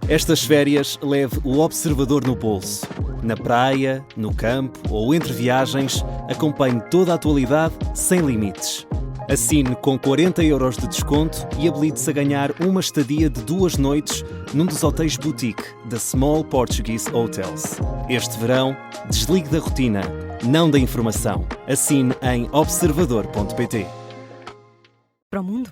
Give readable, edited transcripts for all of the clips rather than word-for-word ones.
Estas férias leve o Observador no bolso. Na praia, no campo ou entre viagens, acompanhe toda a atualidade sem limites. Assine com 40€ de desconto e habilite-se a ganhar uma estadia de 2 noites num dos hotéis boutique da Small Portuguese Hotels. Este verão, desligue da rotina, não da informação. Assine em observador.pt. Para o mundo.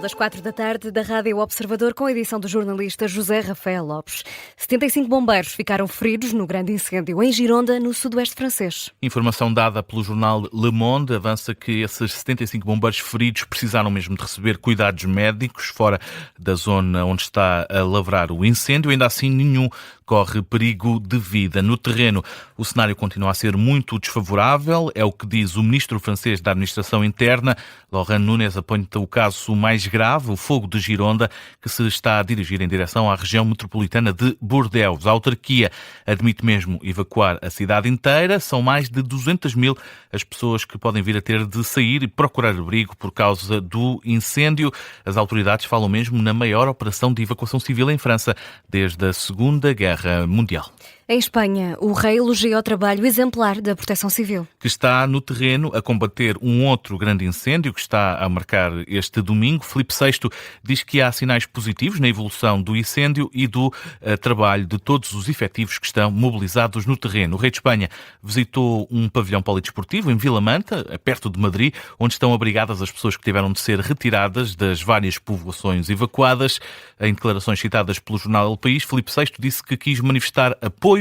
Das 4 da tarde, da Rádio Observador, com a edição do jornalista José Rafael Lopes. 75 bombeiros ficaram feridos no grande incêndio em Gironda, no sudoeste francês. Informação dada pelo jornal Le Monde avança que esses 75 bombeiros feridos precisaram mesmo de receber cuidados médicos fora da zona onde está a lavrar o incêndio. Ainda assim, nenhum corre perigo de vida. No terreno, o cenário continua a ser muito desfavorável, é o que diz o ministro francês da Administração Interna. Laurent Nunez aponta o caso mais grave, o fogo de Gironda, que se está a dirigir em direção à região metropolitana de Bordeaux. A autarquia admite mesmo evacuar a cidade inteira. São mais de 200.000 as pessoas que podem vir a ter de sair e procurar abrigo por causa do incêndio. As autoridades falam mesmo na maior operação de evacuação civil em França desde a Segunda Guerra Mundial. Em Espanha, o rei elogia o trabalho exemplar da Proteção Civil, que está no terreno a combater um outro grande incêndio que está a marcar este domingo. Filipe VI diz que há sinais positivos na evolução do incêndio e do trabalho de todos os efetivos que estão mobilizados no terreno. O rei de Espanha visitou um pavilhão polidesportivo em Vilamanta, perto de Madrid, onde estão abrigadas as pessoas que tiveram de ser retiradas das várias povoações evacuadas. Em declarações citadas pelo jornal El País, Filipe VI disse que quis manifestar apoio,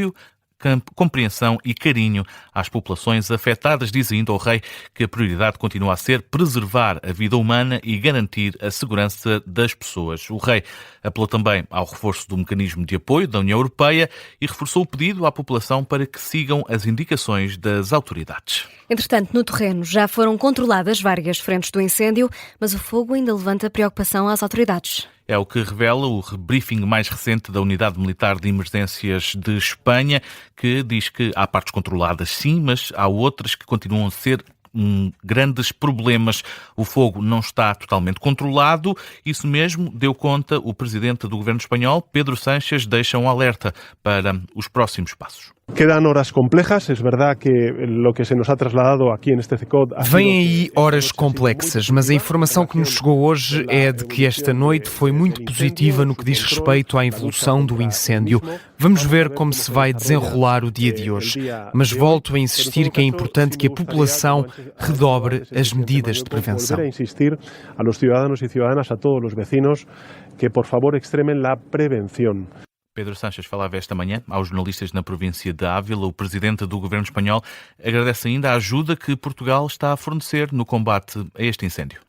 compreensão e carinho às populações afetadas, diz ainda o rei que a prioridade continua a ser preservar a vida humana e garantir a segurança das pessoas. O rei apelou também ao reforço do mecanismo de apoio da União Europeia e reforçou o pedido à população para que sigam as indicações das autoridades. Entretanto, no terreno já foram controladas várias frentes do incêndio, mas o fogo ainda levanta preocupação às autoridades. É o que revela o briefing mais recente da Unidade Militar de Emergências de Espanha, que diz que há partes controladas sim, mas há outras que continuam a ser grandes problemas. O fogo não está totalmente controlado. Isso mesmo deu conta o presidente do governo espanhol, Pedro Sánchez, deixa um alerta para os próximos passos. Quedan horas complejas, es verdad que lo que se nos ha trasladado aquí en este CECOD... Vêm aí horas complexas, mas a informação que nos chegou hoje é de que esta noite foi muito positiva no que diz respeito à evolução do incêndio. Vamos ver como se vai desenrolar o dia de hoje, mas volto a insistir que é importante que a população redobre as medidas de prevenção. Volver a insistir a los ciudadanos y ciudadanas, a todos los vecinos, que por favor extremen la prevención. Pedro Sánchez falava esta manhã aos jornalistas na província de Ávila. O presidente do governo espanhol agradece ainda a ajuda que Portugal está a fornecer no combate a este incêndio.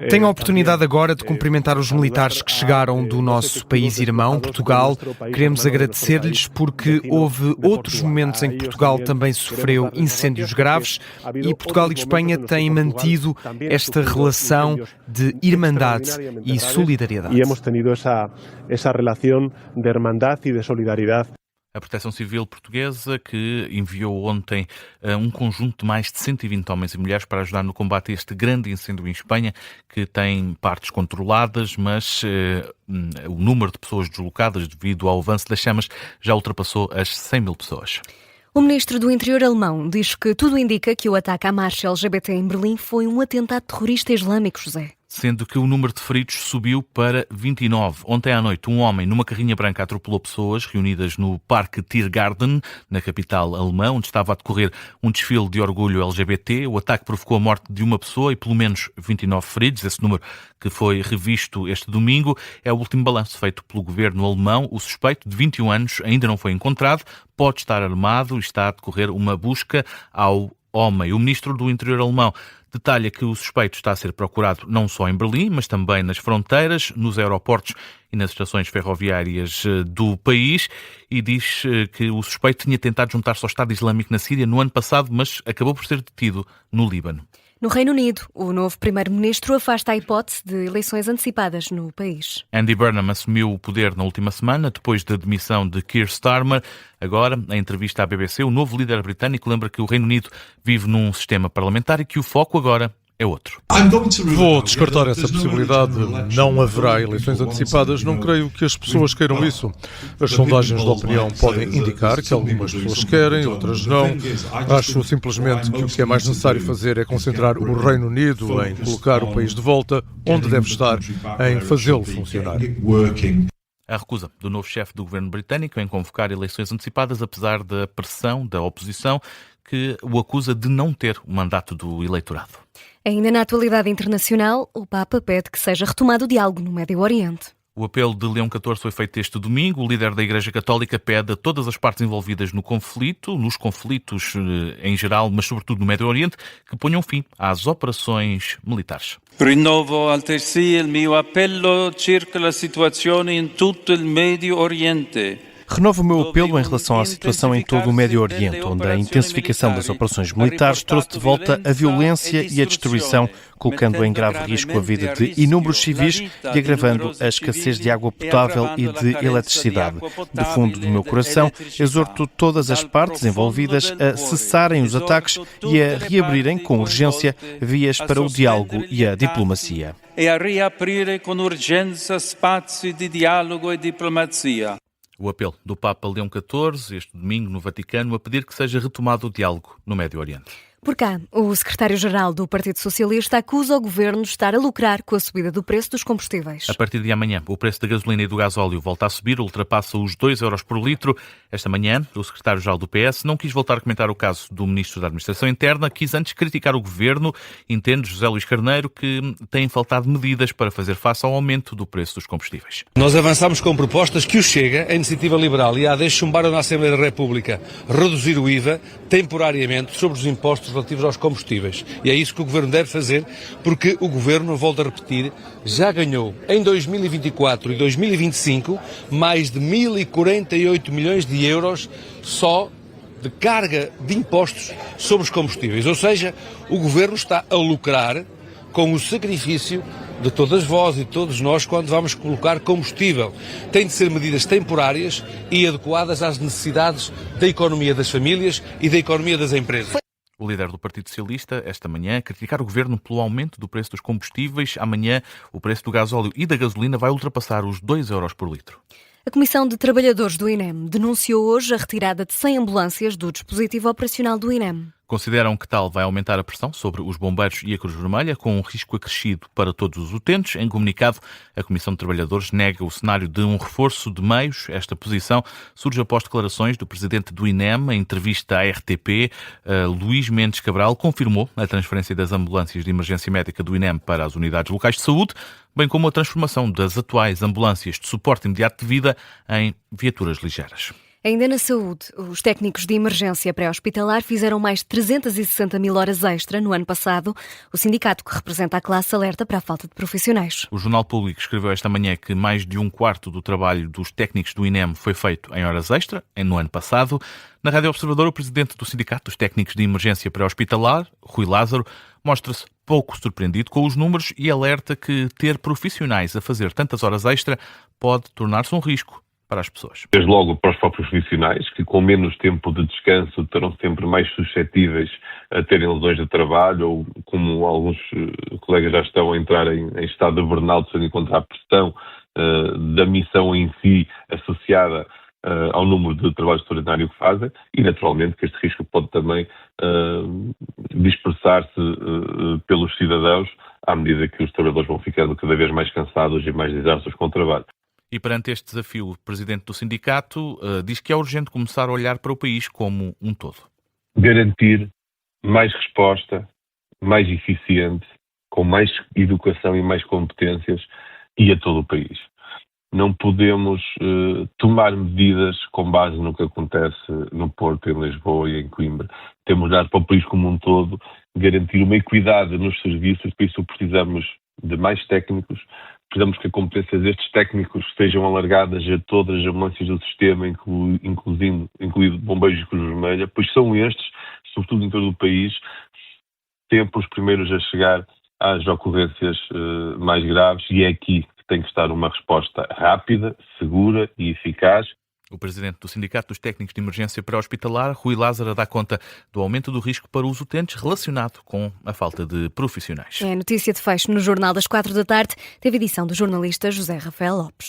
Tenho a oportunidade agora de cumprimentar os militares que chegaram do nosso país irmão, Portugal. Queremos agradecer-lhes porque houve outros momentos em que Portugal também sofreu incêndios graves e Portugal e Espanha têm mantido esta relação de irmandade e solidariedade. Essa relação de hermandad e de solidariedade. A Proteção Civil Portuguesa, que enviou ontem um conjunto de mais de 120 homens e mulheres para ajudar no combate a este grande incêndio em Espanha, que tem partes controladas, mas o número de pessoas deslocadas devido ao avanço das chamas já ultrapassou as 100.000 pessoas. O ministro do Interior alemão diz que tudo indica que o ataque à marcha LGBT em Berlim foi um atentado terrorista islâmico, José. Sendo que o número de feridos subiu para 29. Ontem à noite, um homem numa carrinha branca atropelou pessoas reunidas no Parque Tiergarten, na capital alemã, onde estava a decorrer um desfile de orgulho LGBT. O ataque provocou a morte de uma pessoa e pelo menos 29 feridos. Esse número, que foi revisto este domingo, é o último balanço feito pelo governo alemão. O suspeito, de 21 anos, ainda não foi encontrado, pode estar armado e está a decorrer uma busca ao homem. O ministro do Interior alemão detalha que o suspeito está a ser procurado não só em Berlim, mas também nas fronteiras, nos aeroportos e nas estações ferroviárias do país, e diz que o suspeito tinha tentado juntar-se ao Estado Islâmico na Síria no ano passado, mas acabou por ser detido no Líbano. No Reino Unido, o novo primeiro-ministro afasta a hipótese de eleições antecipadas no país. Andy Burnham assumiu o poder na última semana, depois da demissão de Keir Starmer. Agora, em entrevista à BBC, o novo líder britânico lembra que o Reino Unido vive num sistema parlamentar e que o foco agora é outro. Vou descartar essa possibilidade. Não haverá eleições antecipadas. Não creio que as pessoas queiram isso. As sondagens de opinião podem indicar que algumas pessoas querem, outras não. Acho simplesmente que o que é mais necessário fazer é concentrar o Reino Unido em colocar o país de volta onde deve estar, em fazê-lo funcionar. A recusa do novo chefe do governo britânico em convocar eleições antecipadas, apesar da pressão da oposição, que o acusa de não ter o mandato do eleitorado. Ainda na atualidade internacional, o Papa pede que seja retomado o diálogo no Médio Oriente. O apelo de Leão XIV foi feito este domingo. O líder da Igreja Católica pede a todas as partes envolvidas nos conflitos em geral, mas sobretudo no Médio Oriente, que ponham fim às operações militares. Rinnovo altresì il mio appello circa la situazione in tutto il Medio Oriente. Renovo o meu apelo em relação à situação em todo o Médio Oriente, onde a intensificação das operações militares trouxe de volta a violência e a destruição, colocando em grave risco a vida de inúmeros civis e agravando a escassez de água potável e de eletricidade. Do fundo do meu coração, exorto todas as partes envolvidas a cessarem os ataques e a reabrirem com urgência vias para o diálogo e a diplomacia. E a reaprire com urgência espaços de diálogo e diplomacia. O apelo do Papa Leão XIV, este domingo no Vaticano, a pedir que seja retomado o diálogo no Médio Oriente. Por cá, o secretário-geral do Partido Socialista acusa o governo de estar a lucrar com a subida do preço dos combustíveis. A partir de amanhã, o preço da gasolina e do gasóleo volta a subir, ultrapassa os 2 euros por litro. Esta manhã, o secretário-geral do PS não quis voltar a comentar o caso do ministro da Administração Interna, quis antes criticar o governo. Entende José Luís Carneiro que têm faltado medidas para fazer face ao aumento do preço dos combustíveis. Nós avançamos com propostas que o Chega, a Iniciativa Liberal e a AD chumbaram na Assembleia da República reduzir o IVA temporariamente sobre os impostos relativos aos combustíveis. E é isso que o Governo deve fazer, porque o Governo, volto a repetir, já ganhou em 2024 e 2025 mais de 1.048 milhões de euros só de carga de impostos sobre os combustíveis. Ou seja, o Governo está a lucrar com o sacrifício de todas vós e de todos nós quando vamos colocar combustível. Tem de ser medidas temporárias e adequadas às necessidades da economia das famílias e da economia das empresas. O líder do Partido Socialista, esta manhã, a criticar o governo pelo aumento do preço dos combustíveis. Amanhã, o preço do gasóleo e da gasolina vai ultrapassar os 2 euros por litro. A Comissão de Trabalhadores do INEM denunciou hoje a retirada de 100 ambulâncias do dispositivo operacional do INEM. Consideram que tal vai aumentar a pressão sobre os bombeiros e a Cruz Vermelha, com um risco acrescido para todos os utentes. Em comunicado, a Comissão de Trabalhadores nega o cenário de um reforço de meios. Esta posição surge após declarações do presidente do INEM. Em entrevista à RTP, Luís Mendes Cabral confirmou a transferência das ambulâncias de emergência médica do INEM para as unidades locais de saúde, bem como a transformação das atuais ambulâncias de suporte imediato de vida em viaturas ligeiras. Ainda na saúde, os técnicos de emergência pré-hospitalar fizeram mais de 360 mil horas extra no ano passado. O sindicato que representa a classe alerta para a falta de profissionais. O Jornal Público escreveu esta manhã que mais de um quarto do trabalho dos técnicos do INEM foi feito em horas extra, no ano passado. Na Rádio Observador, o presidente do Sindicato dos Técnicos de Emergência Pré-Hospitalar, Rui Lázaro, mostra-se pouco surpreendido com os números e alerta que ter profissionais a fazer tantas horas extra pode tornar-se um risco para as pessoas. Desde logo para os próprios profissionais, que com menos tempo de descanso terão sempre mais suscetíveis a terem lesões de trabalho, ou como alguns colegas já estão a entrar em estado de burnout, tendo em conta a pressão da missão em si associada ao número de trabalho extraordinário que fazem, e naturalmente que este risco pode também dispersar-se pelos cidadãos à medida que os trabalhadores vão ficando cada vez mais cansados e mais exaustos com o trabalho. E perante este desafio, o presidente do sindicato diz que é urgente começar a olhar para o país como um todo. Garantir mais resposta, mais eficiente, com mais educação e mais competências, e a todo o país. Não podemos tomar medidas com base no que acontece no Porto, em Lisboa e em Coimbra. Temos de olhar para o país como um todo, garantir uma equidade nos serviços, por isso precisamos de mais técnicos. Precisamos que as competências destes técnicos sejam alargadas a todas as ambulâncias do sistema, incluindo bombeiros e Cruz Vermelha, pois são estes, sobretudo em todo o país, sempre os primeiros a chegar às ocorrências mais graves, e é aqui que tem que estar uma resposta rápida, segura e eficaz. O presidente do Sindicato dos Técnicos de Emergência Pré-Hospitalar, Rui Lázaro, dá conta do aumento do risco para os utentes relacionado com a falta de profissionais. É a notícia de fecho no Jornal das 4 da tarde, teve edição do jornalista José Rafael Lopes.